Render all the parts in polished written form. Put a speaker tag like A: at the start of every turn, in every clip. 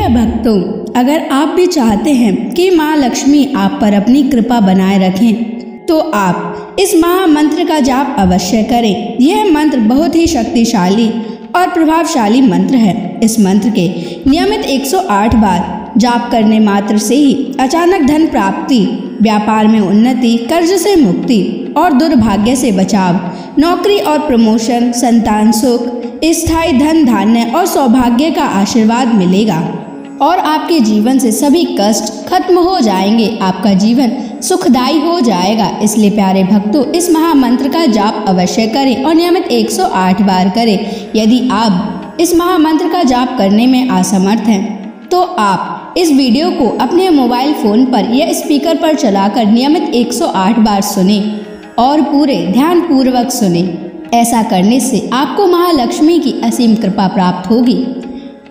A: प्रिय भक्तों, अगर आप भी चाहते हैं कि माँ लक्ष्मी आप पर अपनी कृपा बनाए रखें, तो आप इस महामंत्र का जाप अवश्य करें। यह मंत्र बहुत ही शक्तिशाली और प्रभावशाली मंत्र है। इस मंत्र के नियमित 108 बार जाप करने मात्र से ही अचानक धन प्राप्ति, व्यापार में उन्नति, कर्ज से मुक्ति और दुर्भाग्य से बचाव, नौकरी और प्रमोशन, संतान सुख, स्थायी धन धान्य और सौभाग्य का आशीर्वाद मिलेगा और आपके जीवन से सभी कष्ट खत्म हो जाएंगे। आपका जीवन सुखदायी हो जाएगा। इसलिए प्यारे भक्तों, इस महामंत्र का जाप अवश्य करें और नियमित 108 बार करें। यदि आप इस महामंत्र का जाप करने में असमर्थ हैं, तो आप इस वीडियो को अपने मोबाइल फोन पर या स्पीकर पर चलाकर नियमित 108 बार सुने और पूरे ध्यान पूर्वक सुने। ऐसा करने से आपको महालक्ष्मी की असीम कृपा प्राप्त होगी।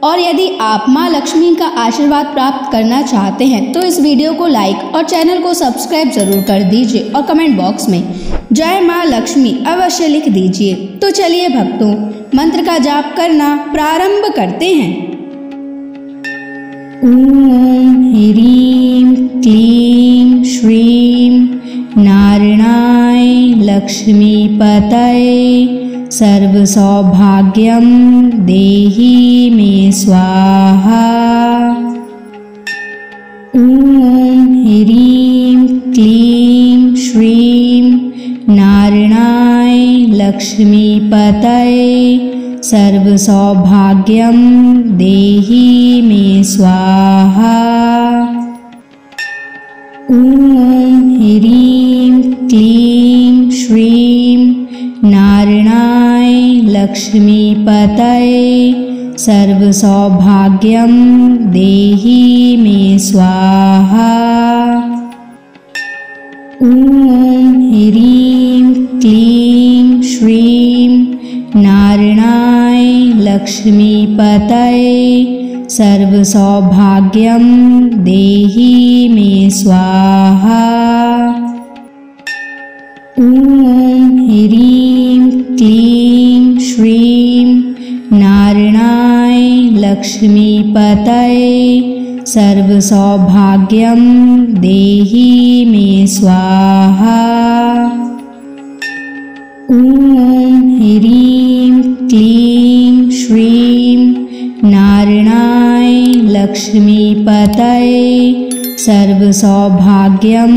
A: और यदि आप माँ लक्ष्मी का आशीर्वाद प्राप्त करना चाहते हैं, तो इस वीडियो को लाइक और चैनल को सब्सक्राइब जरूर कर दीजिए और कमेंट बॉक्स में जय माँ लक्ष्मी अवश्य लिख दीजिए। तो चलिए भक्तों, मंत्र का जाप करना प्रारंभ करते हैं। ओम ह्रीं क्लीं श्रीं नारायणाय लक्ष्मीपतये सर्व सौभाग्यं देहि मे स्वाहा। ओम ह्रीं क्लीं श्रीं नारायणाय लक्ष्मीपतये सर्व सौभाग्यं देहि मे स्वाहा। ओम ह्रीं क्लीं श्रीं नारायणाय लक्ष्मीपतये सर्व सौभाग्यं देहि मे स्वाहा। ओम ह्रीं क्लीं श्रीं नारायणाय लक्ष्मीपतये सर्व सौभाग्यं देहि मे स्वाहा। ओम ह्रीं क्लीं श्रीं नारायणाय लक्ष्मीपतये सर्व सौभाग्यं देहि मे स्वाहा। ओम ह्रीं क्लीं श्रीं नारायणाय लक्ष्मीपतये सर्व सौभाग्यं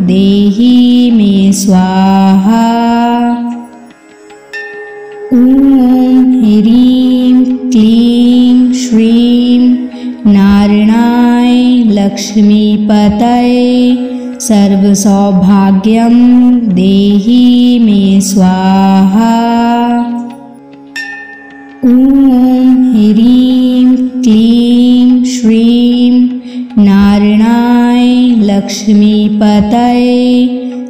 A: देहि मे स्वाहा। ओम ह्रीं क्लीं श्रीं नारायणाय लक्ष्मीपतये सर्व सौभाग्यं देहि मे स्वाहा। ओम ह्रीं क्लीं श्रीं नारायणाय लक्ष्मीपतये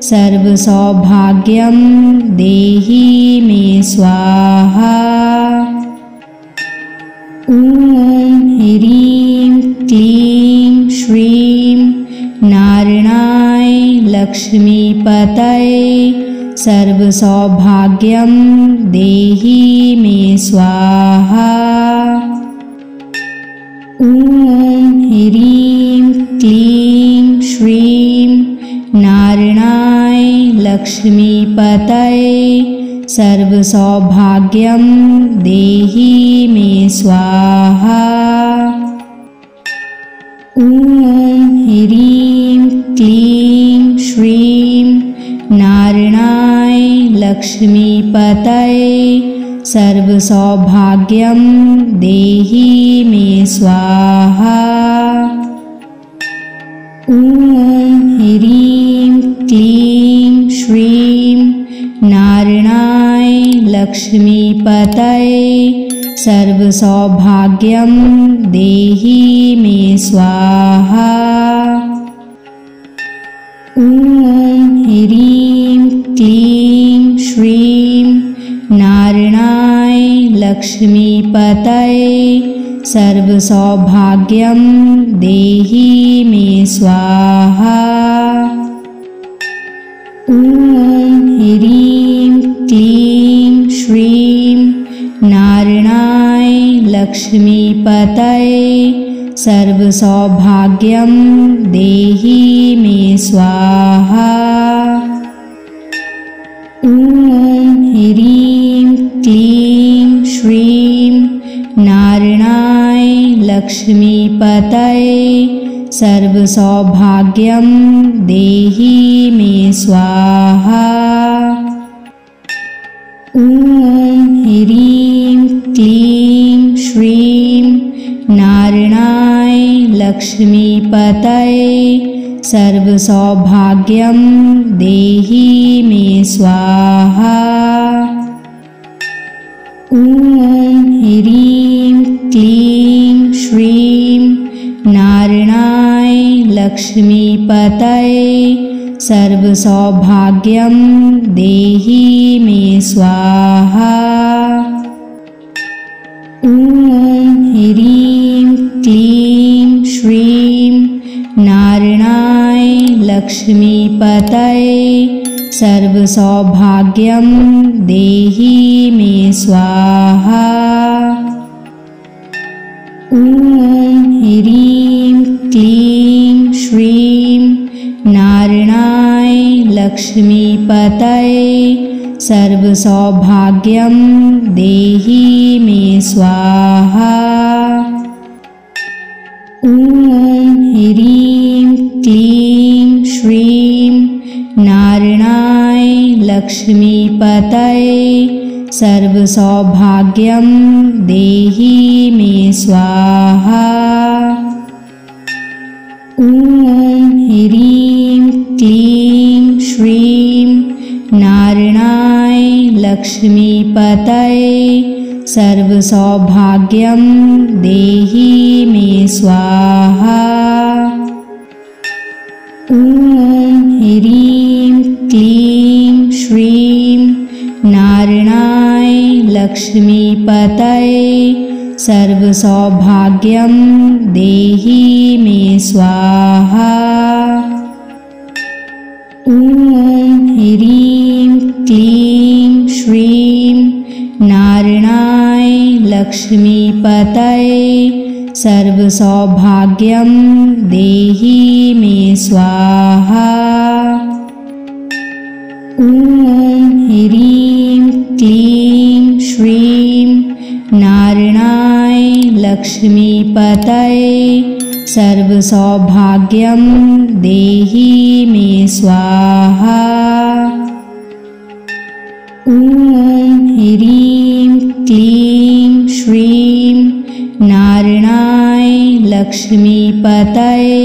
A: सर्व सौभाग्यं देहि मे स्वाहा। ओम ह्रीं क्लीं श्रीं नारायणाय लक्ष्मीपतये सर्व सौभाग्यं देहि मे स्वाहा। ओम ह्रीं क्लीं श्रीं नारायणाय लक्ष्मीपतये सर्व सौभाग्यं देहि मे स्वाहा। ओम ह्रीं क्लीं श्रीं नारायणाय लक्ष्मीपतये सर्व सौभाग्यं देहि मे स्वाहा। ओम ह्रीं क्लीं श्रीं नारायणाय लक्ष्मीपतये सर्व सौभाग्यं देहि मे स्वाहा। ओम ह्रीं क्लीं श्रीं नारायणाय लक्ष्मीपतये सर्व सौभाग्यं देहि मे स्वाहा। ओम ह्रीं क्लीं श्रीं नारायणाय लक्ष्मीपतये सर्वसौभाग्यं देहि मे स्वाहा। ॐ ह्रीं क्लीं श्रीं नारायणाय लक्ष्मीपतये सर्वसौभाग्यं देहि मे स्वाहा। ॐ ह्रीं क्लीं श्रीं नारायणाय लक्ष्मीपतये सर्वसौभाग्यं देहि मे स्वाहा। ॐ ह्रीं क्लीं श्रीं नारायणाय लक्ष्मीपतये सर्वसौभाग्यं देहि मे स्वाहा। ॐ ह्रीं क्लीं श्रीं नारायणाय लक्ष्मीपतये सर्वसौभाग्यं देहि मे स्वाहा। ॐ ह्रीं क्लीं श्रीं नारायणाय लक्ष्मीपतये सर्वसौभाग्यं देहि मे स्वाहा। ॐ ह्रीं क्लीं श्रीं नारायणाय लक्ष्मीपतये सर्वसौभाग्यं देहि मे स्वाहा। ॐ ह्रीं क्लीं श्रीं नारायणाय लक्ष्मीपतये सर्वसौभाग्यं देहि मे स्वाहा। ॐ ह्रीं क्लीं श्रीं नारायणाय लक्ष्मीपतये सर्वसौभाग्यं देहि मे स्वाहा। ॐ ह्रीं क्लीं श्रीं नारायणाय लक्ष्मीपतये सर्वसौभाग्यं देहि मे स्वाहा। ॐ ह्रीं क्लीं श्रीं नारायणाय लक्ष्मीपतये सर्वसौभाग्यं देहि मे स्वाहा। ॐ ह्रीं क्लीं श्रीं नारायणाय लक्ष्मीपतये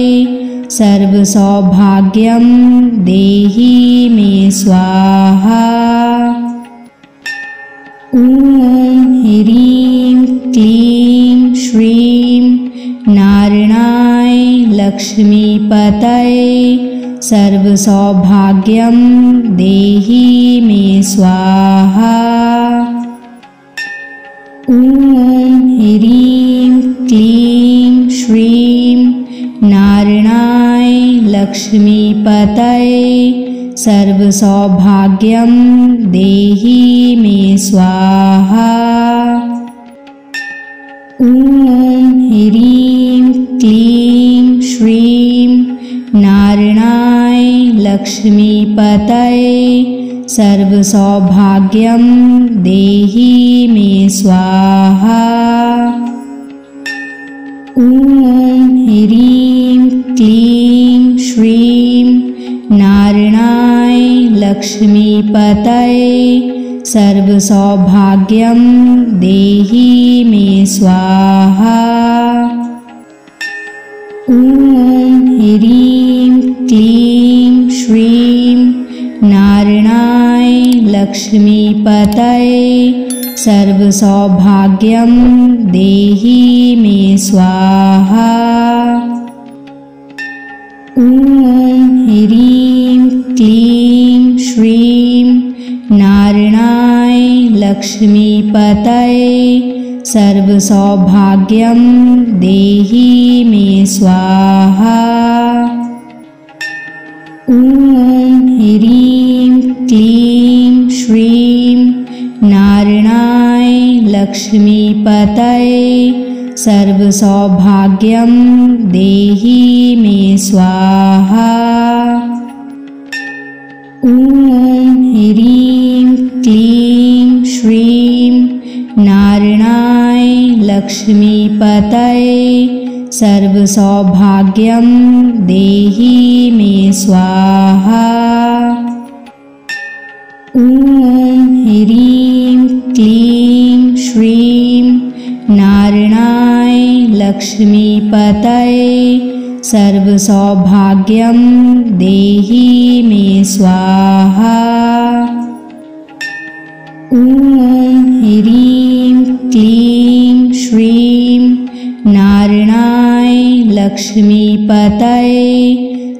A: सर्वसौभाग्यं देहि मे स्वाहा। ॐ ह्रीं क्लीं श्रीं नारायणाय लक्ष्मीपतये सर्वसौभाग्यं देहि मे स्वाहा। ॐ ह्रीं क्लीं श्रीं नारायणाय लक्ष्मीपतये सर्वसौभाग्यं देहि मे स्वाहा। ॐ ह्रीं क्लीं श्रीं नारायणाय लक्ष्मीपतये सर्वसौभाग्यं देहि मे स्वाहा। ॐ ह्रीं क्लीं श्रीं नारायणाय लक्ष्मीपतये सर्वसौभाग्यं देहि मे स्वाहा। ॐ ह्रीं क्लीं श्रीं नारायणाय लक्ष्मीपतये सर्वसौभाग्यं देहि मे स्वाहा। ॐ ह्रीं क्लीं श्रीं नारायणाय लक्ष्मीपतये सर्वसौभाग्यं देहि मे स्वाहा। ॐ ह्रीं क्लीं श्रीं नारायणाय लक्ष्मीपतये सर्वसौभाग्यं देहि मे स्वाहा। ॐ ह्रीं क्लीं श्रीं नारायणाय लक्ष्मीपतये सर्वसौभाग्यं देहि मे स्वाहा। ॐ ह्रीं क्लीं श्रीं नारायणाय लक्ष्मीपतये सर्वसौभाग्यं देहि मे स्वाहा। ॐ ह्रीं क्लीं श्रीं नारायणाय लक्ष्मीपतये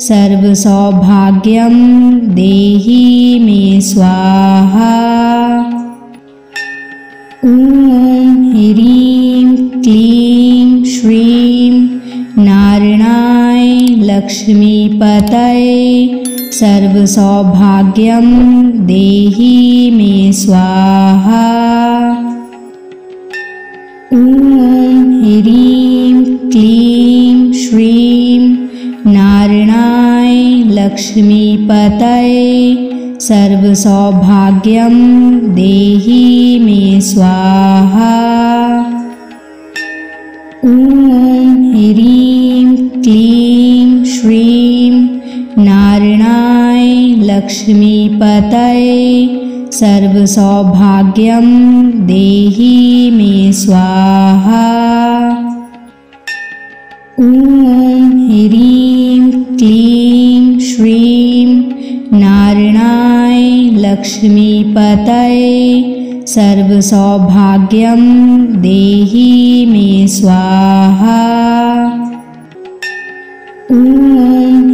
A: सर्वसौभाग्यं देहि मे स्वाहा। ॐ ह्रीं क्लीं श्रीं नारायणाय लक्ष्मीपतये सर्वसौभाग्यं देहि मे स्वाहा। ॐ ह्रीं क्लीं श्रीं नारायणाय लक्ष्मीपतये सर्वसौभाग्यं देहि मे स्वाहा। ॐ ह्रीं क्लीं श्रीं नारायणाय लक्ष्मीपतये सर्वसौभाग्यं देहि मे स्वाहा। ॐ ह्रीं क्लीं श्रीं नारायणाय लक्ष्मीपतये सर्वसौभाग्यं देहि मे स्वाहा। ॐ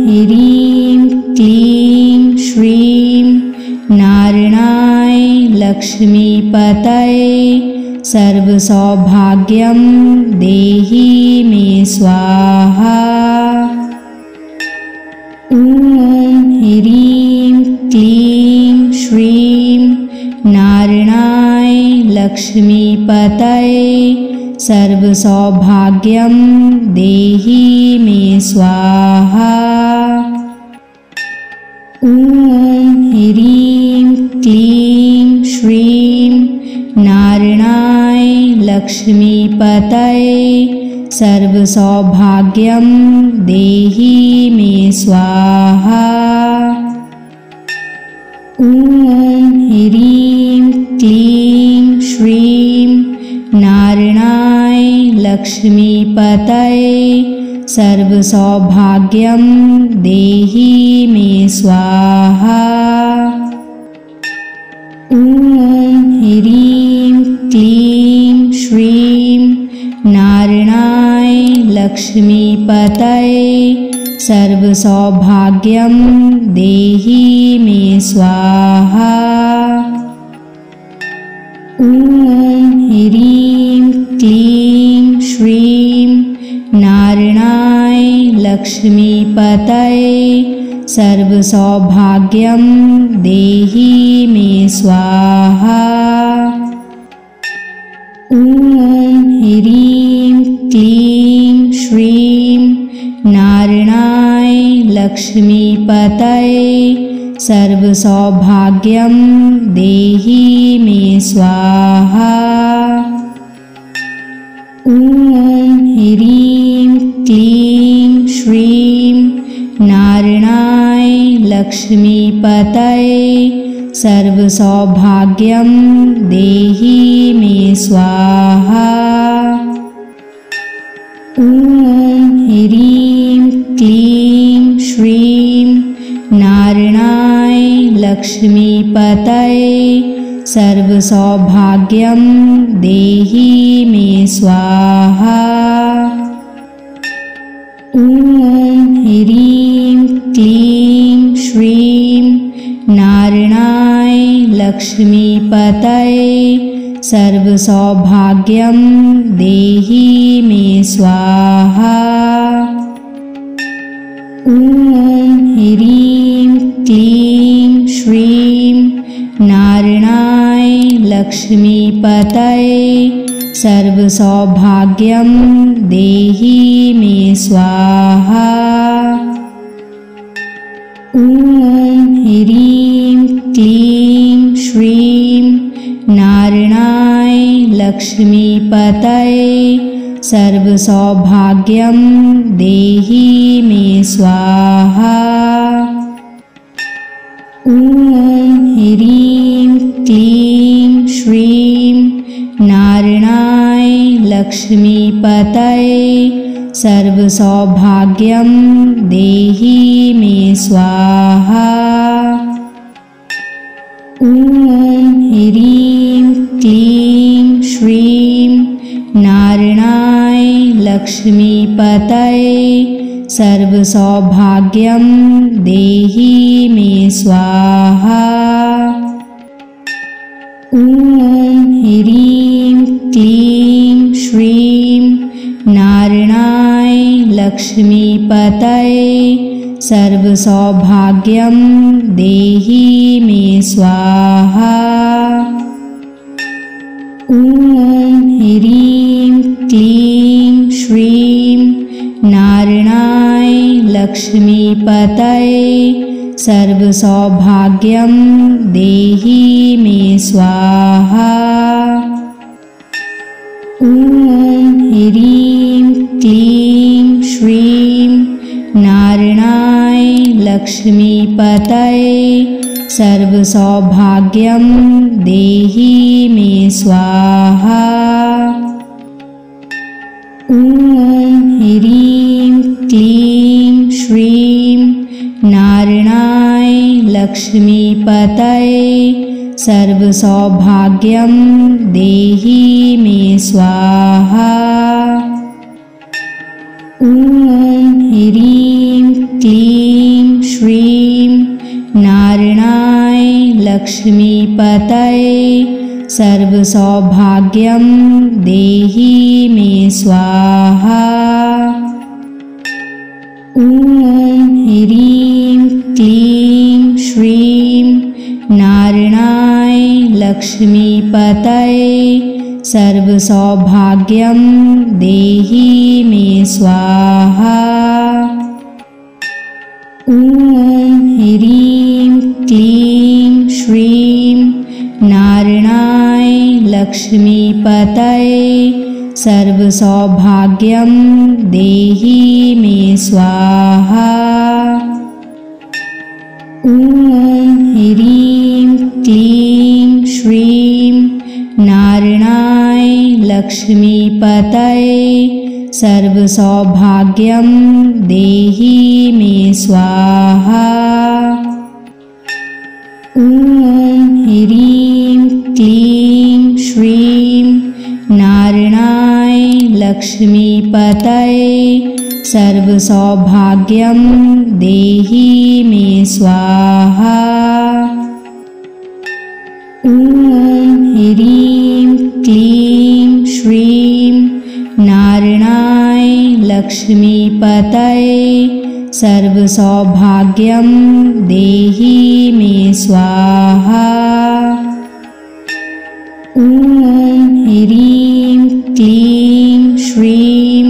A: ह्रीं क्लीं श्रीं नारायणाय लक्ष्मीपतये सर्वसौभाग्यं देहि मे स्वाहा। ॐ ह्रीं क्लीं श्रीं नारायणाय लक्ष्मीपतये सर्वसौभाग्यं देहि मे स्वाहा। ॐ ह्रीं क्लीं श्रीं नारायणाय लक्ष्मीपतये सर्वसौभाग्यं देहि मे स्वाहा। ॐ ह्रीं क्लीं श्रीं नारायणाय लक्ष्मीपतये सर्वसौभाग्यं देहि मे स्वाहा। ॐ ह्रीं क्लीं श्रीं नारायणाय लक्ष्मीपतये सर्वसौभाग्यं देहि मे स्वाहा। ॐ ह्रीं क्लीं श्रीं नारायणाय लक्ष्मीपतये सर्वसौभाग्यं देहि मे स्वाहा। ॐ ह्रीं क्लीं श्रीं नारायणाय लक्ष्मीपतये सर्वसौभाग्यं देहि मे स्वाहा। ॐ ह्रीं क्लीं श्रीं नारायणाय लक्ष्मीपतये सर्वसौभाग्यं देहि मे स्वाहा। ॐ ह्रीं क्लीं श्रीं नारायणाय लक्ष्मीपतये सर्वसौभाग्यं देहि मे स्वाहा। ॐ ह्रीं क्लीं श्रीं नारायणाय लक्ष्मीपतये सर्वसौभाग्यं देहि मे स्वाहा। ॐ ह्रीं क्लीं श्रीं नारायणाय लक्ष्मीपतये सर्वसौभाग्यं देहि मे स्वाहा। ॐ ह्रीं क्लीं श्रीं नारायणाय लक्ष्मीपतये सर्वसौभाग्यं देहि मे स्वाहा। ॐ ह्रीं क्लीं श्रीं नारायणाय लक्ष्मीपतये सर्वसौभाग्यं देहि मे स्वाहा। ॐ ह्रीं क्लीं श्रीं नारायणाय लक्ष्मीपतये सर्वसौभाग्यं देहि मे स्वाहा। ॐ ह्रीं क्लीं श्रीं नारायणाय लक्ष्मीपतये सर्वसौभाग्यं देहि मे स्वाहा। ॐ ह्रीं क्लीं श्रीं नारायणाय लक्ष्मीपतये सर्वसौभाग्यं देहि मे स्वाहा। ॐ ह्रीं क्लीं श्रीं नारायणाय लक्ष्मीपतये सर्वसौभाग्यं देहि मे स्वाहा। ॐ ह्रीं क्लीं श्रीं नारायणाय लक्ष्मीपतये सर्वसौभाग्यं देहि मे स्वाहा। ॐ ह्रीं क्लीं श्रीं नारायणाय लक्ष्मीपतये सर्वसौभाग्यं देहि मे स्वाहा। ॐ ह्रीं क्लीं श्रीं नारायणाय लक्ष्मीपतये सर्वसौभाग्यं देहि मे स्वाहा। ॐ ह्रीं क्लीं श्रीं नारायणाय लक्ष्मीपतये सर्वसौभाग्यं देहि मे स्वाहा। ॐ ह्रीं क्लीं श्रीं नारायणाय लक्ष्मीपतये सर्वसौभाग्यं देहि मे स्वाहा। ॐ ह्रीं क्लीं श्रीं नारायणाय लक्ष्मीपतये सर्वसौभाग्यं देहि मे स्वाहा। ॐ ह्रीं क्लीं श्रीं नारायणाय लक्ष्मीपतये सर्वसौभाग्यं देहि मे स्वाहा। ॐ ह्रीं क्लीं श्रीं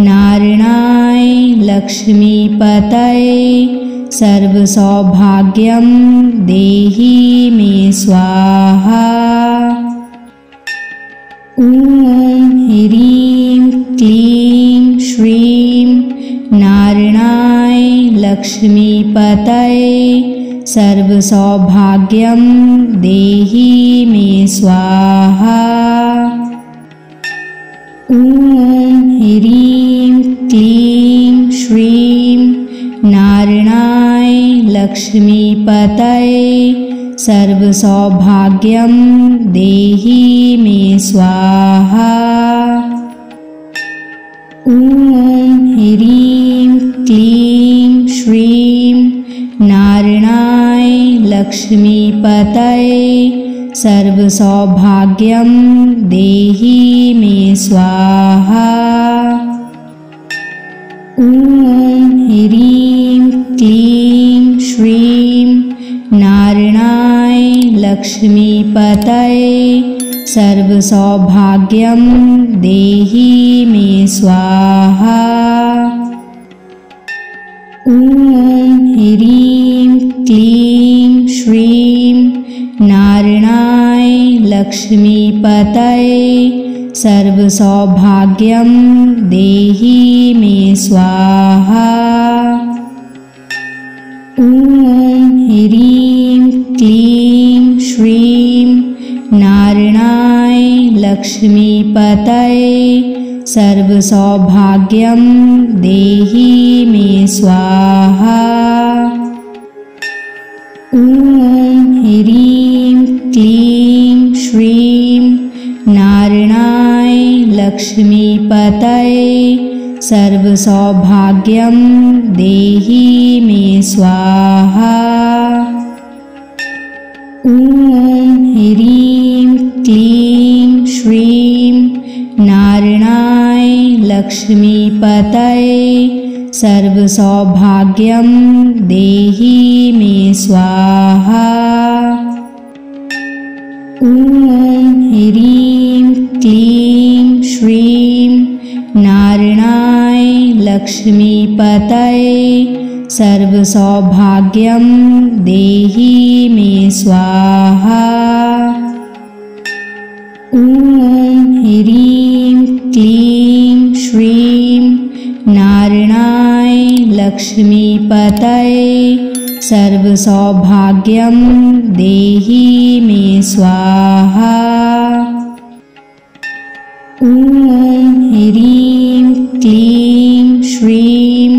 A: नारायणाय लक्ष्मीपतये सर्वसौभाग्यं देहि मे स्वाहा। ॐ ह्रीं क्लीं श्रीं नारायणाय लक्ष्मीपतये सर्वसौभाग्यं देहि मे स्वाहा। ॐ ह्रीं क्लीं श्रीं नारायणाय लक्ष्मीपतये सर्वसौभाग्यं देहि मे स्वाहा। ॐ ह्रीं क्लीं श्रीं नारायणाय लक्ष्मीपतये सर्वसौभाग्यं देहि मे स्वाहा। ॐ ह्रीं क्लीं श्रीं नारायणाय लक्ष्मीपतये सर्वसौभाग्यं देहि मे स्वाहा। ॐ ह्रीं क्लीं श्रीं नारायणाय लक्ष्मीपतये सर्वसौभाग्यं देहि मे स्वाहा। ॐ ह्रीं क्लीं श्रीं नारायणाय लक्ष्मीपतये सर्वसौभाग्यं देहि मे स्वाहा। ॐ ह्रीं क्लीं श्रीं नारायणाय लक्ष्मीपतये सर्वसौभाग्यं देहि मे स्वाहा। ॐ ह्रीं क्लीं श्रीं नारायणाय लक्ष्मीपतये सर्वसौभाग्यं देहि मे स्वाहा। ॐ ह्रीं क्लीं श्रीं नारायणाय लक्ष्मीपतये सर्वसौभाग्यं देहि मे स्वाहा। ॐ ह्रीं क्लीं श्रीं नारायणाय लक्ष्मीपतये सर्वसौभाग्यं देहि मे स्वाहा। ॐ ह्रीं क्लीं श्रीं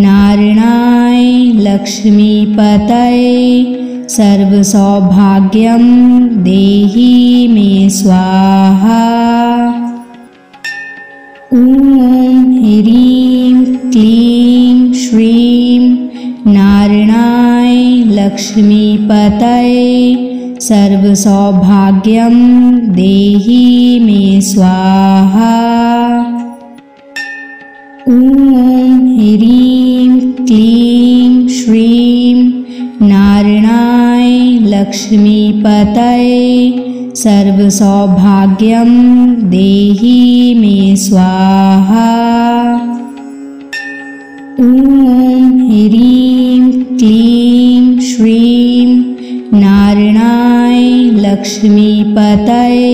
A: नारायणाय लक्ष्मीपतये सर्वसौभाग्यं देहि मे स्वाहा। ॐ ह्रीं क्लीं श्रीं नारायणाय लक्ष्मीपतये सर्वसौभाग्यं देहि मे स्वाहा। ॐ ह्रीं क्लीं श्रीं नारायणाय लक्ष्मीपतये सर्वसौभाग्यं देहि मे स्वाहा। ॐ ह्रीं क्लीं श्रीं नारायणाय लक्ष्मीपतये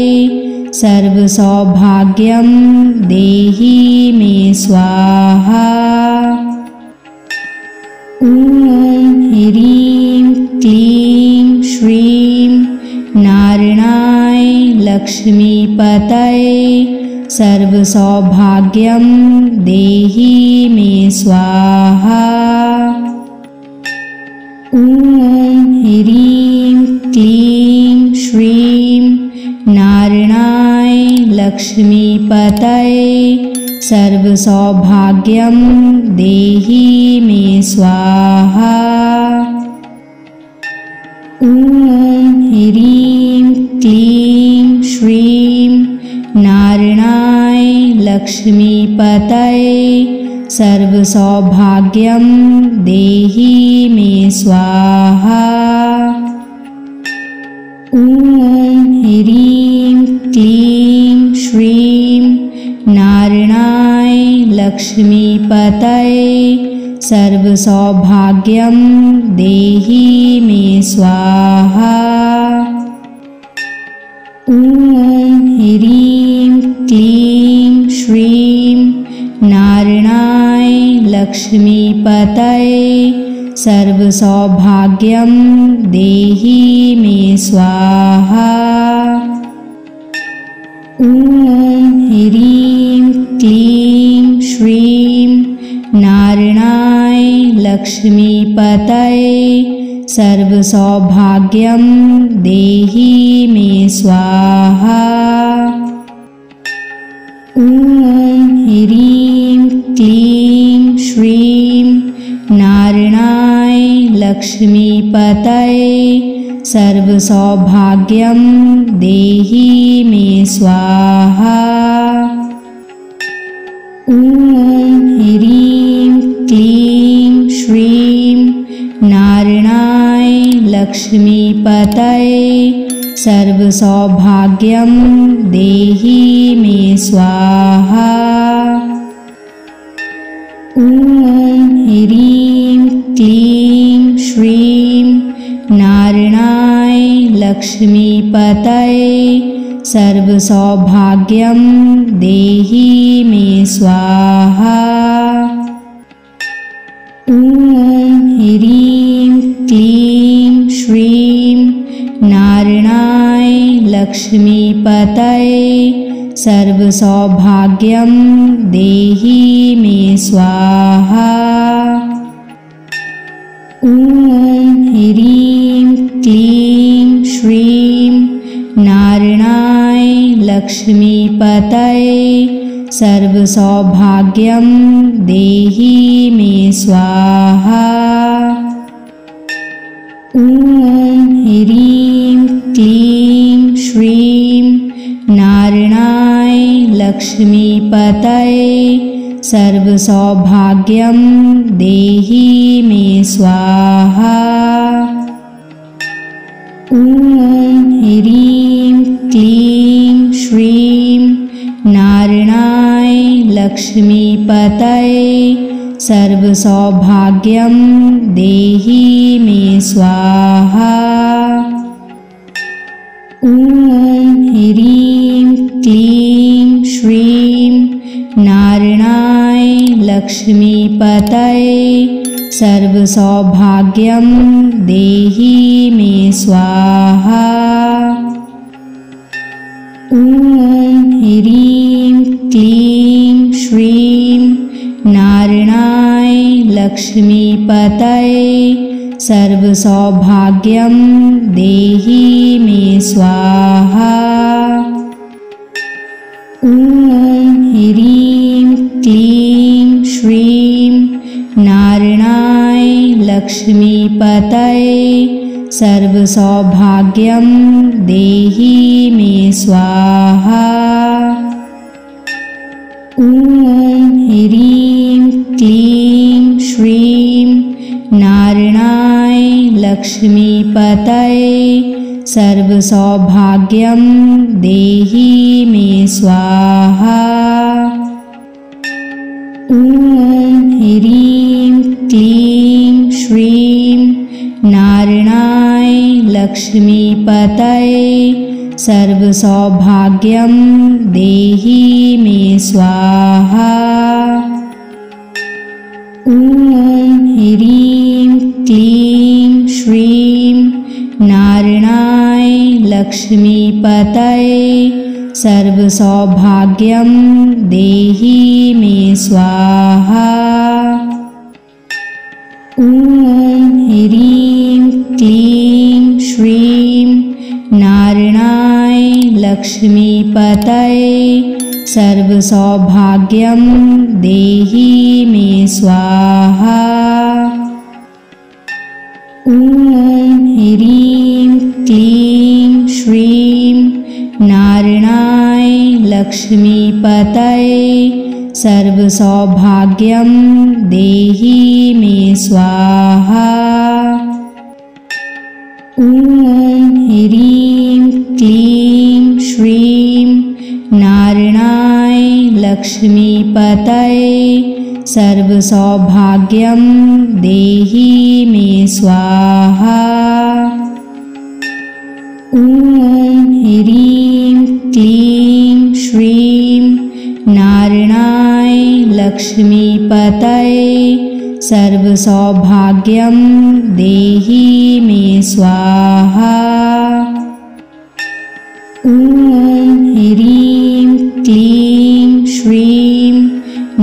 A: सर्वसौभाग्यं देहि मे स्वाहा। ॐ ह्रीं क्लीं श्रीं नारायणाय लक्ष्मीपतये सर्वसौभाग्यं देहि मे स्वाहा। ॐ ह्रीं क्लीं श्रीं नारायणाय लक्ष्मीपतये सर्वसौभाग्यं देहि मे स्वाहा। ॐ ह्रीं क्लीं श्रीं नारायणाय लक्ष्मीपतये सर्वसौभाग्यं देहि मे स्वाहा। ॐ ह्रीं क्लीं श्रीं नारायणाय लक्ष्मीपतये सर्वसौभाग्यं देहि मे स्वाहा। ॐ ह्रीं क्लीं श्रीं नारायणाय लक्ष्मीपतये सर्वसौभाग्यं देहि मे स्वाहा। ॐ ह्रीं क्लीं श्रीं नारायणाय लक्ष्मीपतये सर्वसौभाग्यं देहि मे स्वाहा। ॐ ह्रीं क्लीं श्रीं नारायणाय लक्ष्मीपतये सर्वसौभाग्यं देहि मे स्वाहा। ॐ ह्रीं क्लीं श्रीं नारायणाय लक्ष्मीपतये सर्वसौभाग्यं देहि मे स्वाहा। ॐ ह्रीं क्लीं श्रीं नारायणाय लक्ष्मीपतये सर्वसौभाग्यं देहि मे स्वाहा। ॐ ह्रीं क्लीं श्रीं नारायणाय लक्ष्मीपतये सर्वसौभाग्यं देहि मे स्वाहा। ॐ ह्रीं क्लीं श्रीं नारायणाय लक्ष्मीपतये सर्वसौभाग्यं देहि मे स्वाहा। ॐ ह्रीं क्लीं श्रीं नारायणाय लक्ष्मीपतये सर्वसौभाग्यं देहि मे स्वाहा। ॐ ह्रीं क्लीं श्रीं नारायणाय लक्ष्मीपतये सर्वसौभाग्यं देहि मे स्वाहा। ॐ ह्रीं क्लीं श्रीं नारायणाय लक्ष्मीपतये सर्वसौभाग्यं देहि मे स्वाहा। ॐ ह्रीं क्लीं श्रीं नारायणाय लक्ष्मीपतये सर्वसौभाग्यं देहि मे स्वाहा। ॐ ह्रीं क्लीं श्रीं नारायणाय लक्ष्मीपतये सर्वसौभाग्यं देहि मे स्वाहा। ॐ ह्रीं क्लीं श्रीं नारायणाय लक्ष्मीपतये सर्वसौभाग्यं देहि मे स्वाहा। ॐ ह्रीं क्लीं श्रीं नारायणाय लक्ष्मीपतये सर्वसौभाग्यं देहि मे स्वाहा। ॐ ह्रीं क्लीं श्रीं नारायणाय लक्ष्मीपतये सर्वसौभाग्यं देहि मे स्वाहा। ॐ ह्रीं क्लीं श्रीं नारायणाय लक्ष्मीपतये सर्वसौभाग्यं देहि मे स्वाहा। ॐ ह्रीं क्लीं श्रीं नारायणाय लक्ष्मीपतये सर्वसौभाग्यं देहि मे स्वाहा। ॐ ह्रीं क्लीं श्रीं नारायणाय लक्ष्मीपतये सर्वसौभाग्यं देहि मे स्वाहा। ॐ ह्रीं क्लीं श्रीं नारायणाय लक्ष्मीपतये सर्वसौभाग्यं देहि मे स्वाहा। ॐ ह्रीं क्लीं श्रीं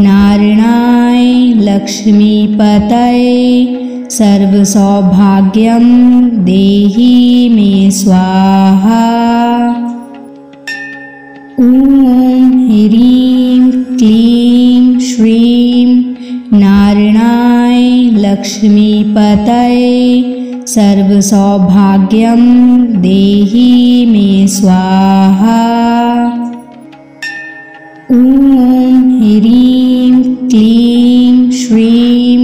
A: नारायणाय लक्ष्मीपतये सर्वसौभाग्यं देहि मे स्वाहा। ॐ ह्रीं क्लीं श्रीं नारायणाय लक्ष्मीपतये सर्वसौभाग्यं देहि मे स्वाहा। ॐ ह्रीं क्लीं श्रीं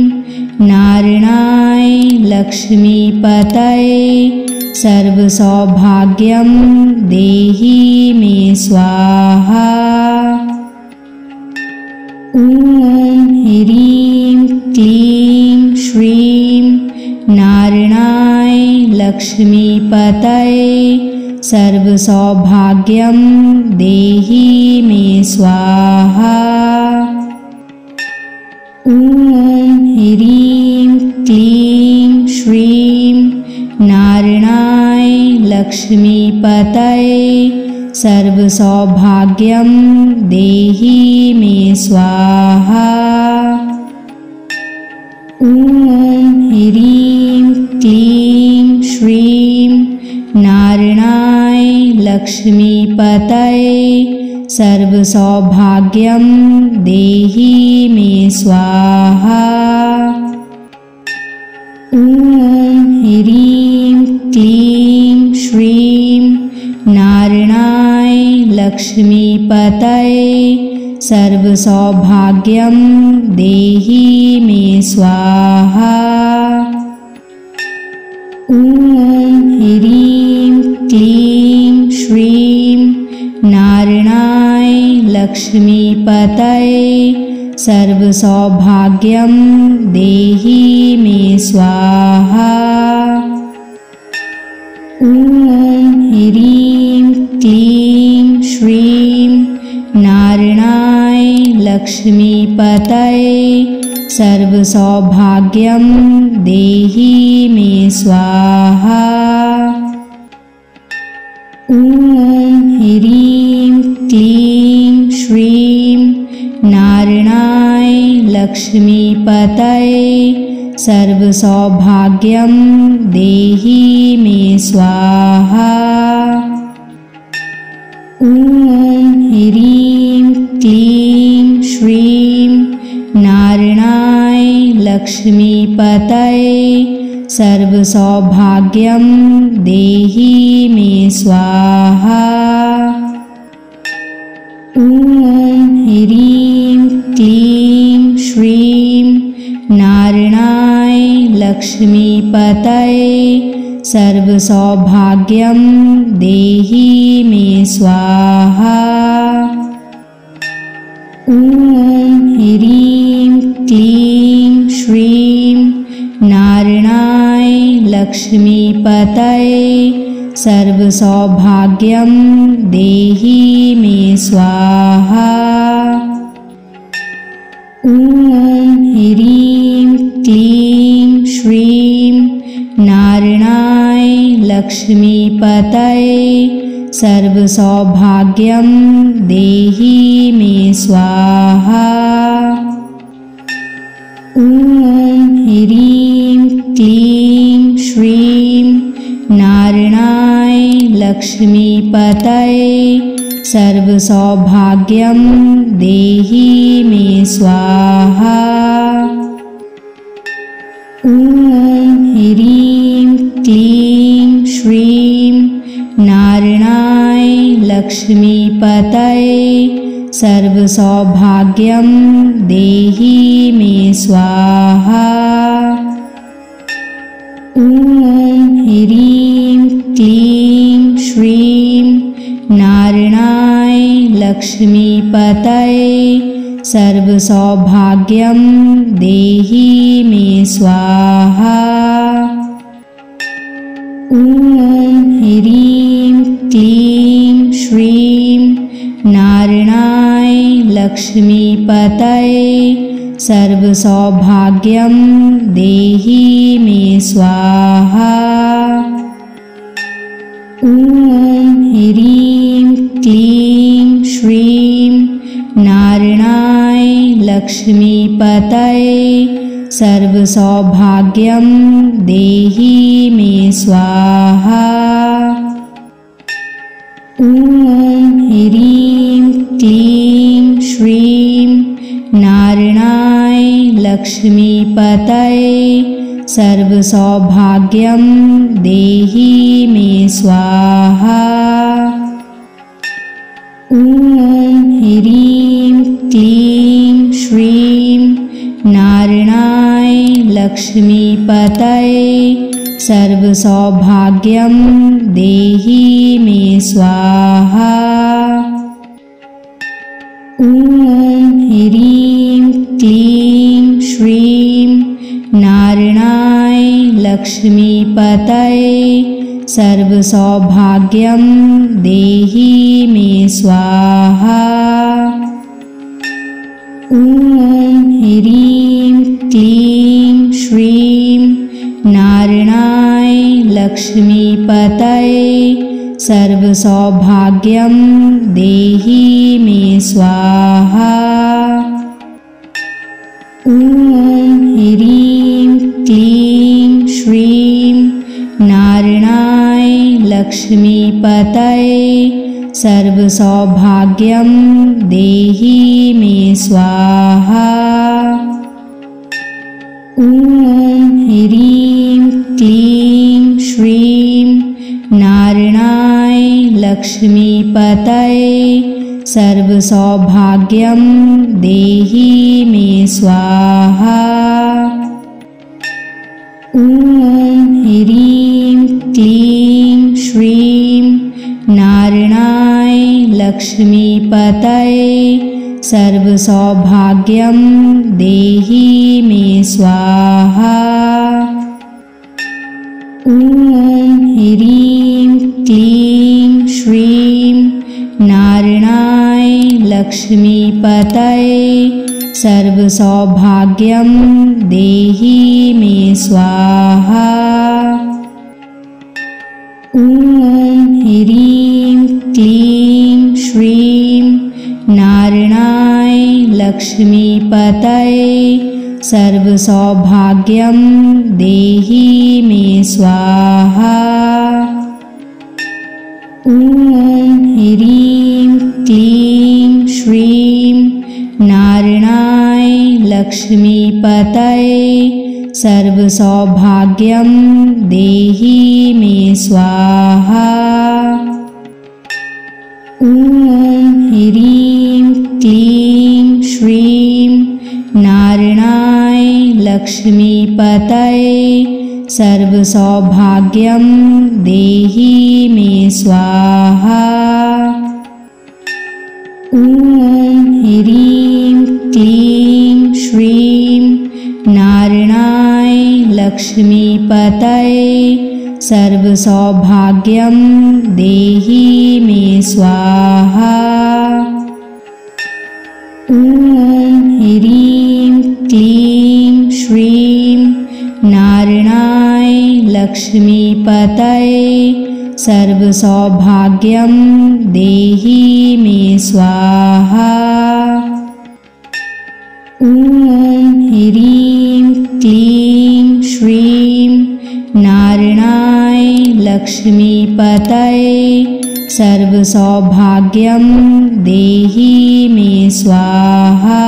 A: नारायणाय लक्ष्मीपतये सर्वसौभाग्यं देहि मे स्वाहा। ॐ ह्रीं क्लीं श्रीं नारायणाय लक्ष्मीपतये सर्वसौभाग्यं देहि मे स्वाहा। ॐ ह्रीं क्लीं श्रीं नारायणाय लक्ष्मीपतये सर्वसौभाग्यं देहि मे स्वाहा। ॐ ह्रीं क्लीं श्रीं नारायणाय लक्ष्मीपतये सर्वसौभाग्यं देहि मे स्वाहा। ॐ ह्रीं क्लीं श्रीं नारायणाय लक्ष्मीपतये सर्वसौभाग्यं देहि मे स्वाहा। ॐ ह्रीं क्लीं श्रीं नारायणाय लक्ष्मीपतये सर्वसौभाग्यं देहि मे स्वाहा। ॐ ह्रीं क्लीं श्रीं नारायणाय लक्ष्मीपतये सर्वसौभाग्यं देहि मे स्वाहा। ॐ ह्रीं क्लीं श्रीं नारायणाय लक्ष्मीपतये सर्वसौभाग्यं देहि मे स्वाहा। ॐ ह्रीं क्लीं श्रीं नारायणाय लक्ष्मीपतये सर्वसौभाग्यं देहि मे स्वाहा। ॐ ह्रीं क्लीं श्रीं नारायणाय लक्ष्मीपतये सर्वसौभाग्यं देहि मे स्वाहा। ॐ ह्रीं क्लीं श्रीं नारायणाय लक्ष्मीपतये सर्वसौभाग्यं देहि मे स्वाहा। ॐ ह्रीं क्लीं श्रीं नारायणाय लक्ष्मीपतये सर्वसौभाग्यं देहि मे स्वाहा। ॐ ह्रीं क्लीं श्रीं नारायणाय लक्ष्मीपतये सर्वसौभाग्यं देहि मे स्वाहा। ॐ ह्रीं क्लीं श्रीं नारायणाय लक्ष्मीपतये सर्वसौभाग्यं देहि मे स्वाहा। ॐ ह्रीं क्लीं श्रीं नारायणाय लक्ष्मीपतये सर्वसौभाग्यं देहि मे स्वाहा। ॐ ह्रीं क्लीं श्रीं नारायणाय लक्ष्मीपतये सर्वसौभाग्यं देहि मे स्वाहा। ॐ ह्रीं क्लीं श्रीं नारायणाय लक्ष्मीपतये सर्वसौभाग्यं देहि मे स्वाहा। ॐ ह्रीं क्लीं श्रीं नारायणाय लक्ष्मीपतये सर्वसौभाग्यं देहि मे स्वाहा। ॐ ह्रीं क्लीं श्रीं नारायणाय लक्ष्मीपतये सर्वसौभाग्यं देहि मे स्वाहा। ॐ ह्रीं क्लीं श्रीं नारायणाय लक्ष्मीपतये सर्वसौभाग्यं देहि मे स्वाहा। ॐ ह्रीं क्लीं श्रीं नारायणाय लक्ष्मीपतये सर्वसौभाग्यं देहि मे स्वाहा। ॐ ह्रीं क्लीं श्रीं नारायणाय लक्ष्मीपतये सर्वसौभाग्यं देहि मे स्वाहा। ॐ ह्रीं क्लीं श्रीं नारायणाय लक्ष्मीपतये सर्वसौभाग्यं देहि मे स्वाहा। ॐ ह्रीं क्लीं श्रीं नारायणाय लक्ष्मीपतये सर्वसौभाग्यं देहि मे स्वाहा। ॐ ह्रीं क्लीं श्रीं नारायणाय लक्ष्मीपतये सर्वसौभाग्यं देहि मे स्वाहा। ॐ ह्रीं क्लीं श्रीं नारायणाय लक्ष्मीपतये सर्वसौभाग्यं देहि मे स्वाहा। ॐ ह्रीं क्लीं श्रीं नारायणाय लक्ष्मीपतये सर्वसौभाग्यं देहि मे स्वाहा। ॐ ह्रीं क्लीं श्रीं नारायणाय लक्ष्मीपतये सर्वसौभाग्यं देहि मे स्वाहा। ॐ ह्रीं क्लीं श्रीं नारायणाय लक्ष्मीपतये सर्वसौभाग्यं देहि मे स्वाहा। ॐ ह्रीं क्लीं श्रीं नारायणाय लक्ष्मीपतये सर्वसौभाग्यं देहि मे स्वाहा। ॐ ह्रीं क्लीं श्रीं नारायणाय लक्ष्मीपतये सर्वसौभाग्यं देहि मे स्वाहा।